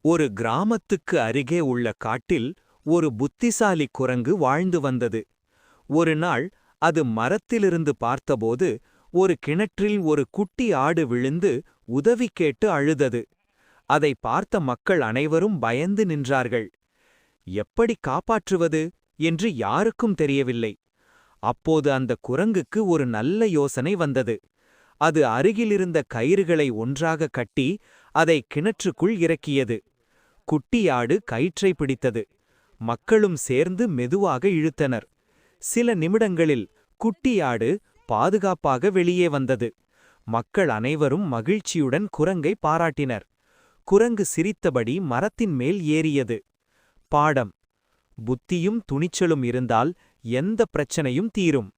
ஒரு கிராமத்துக்கு அருகே உள்ள காட்டில் ஒரு புத்திசாலி குரங்கு வாழ்ந்து வந்தது. ஒரு நாள் அது மரத்திலிருந்து பார்த்தபோது ஒரு கிணற்றில் ஒரு குட்டி ஆடு விழுந்து உதவி கேட்டு அழுதது. அதை பார்த்த மக்கள் அனைவரும் பயந்து நின்றார்கள். எப்படி காப்பாற்றுவது என்று யாருக்கும் தெரியவில்லை. அப்போது அந்த குரங்குக்கு ஒரு நல்ல யோசனை வந்தது. அது அருகிலிருந்த கயிறுகளை ஒன்றாக கட்டி அதை கிணற்றுக்குள் இறக்கியது. குட்டியாடு கயிற்றை பிடித்தது. மக்களும் சேர்ந்து மெதுவாக இழுத்தனர். சில நிமிடங்களில் குட்டியாடு பாதுகாப்பாக வெளியே வந்தது. மக்கள் அனைவரும் மகிழ்ச்சியுடன் குரங்கை பாராட்டினர். குரங்கு சிரித்தபடி மரத்தின் மேல் ஏறியது. பாடம்: புத்தியும் துணிச்சலும் இருந்தால் எந்த பிரச்சனையும் தீரும்.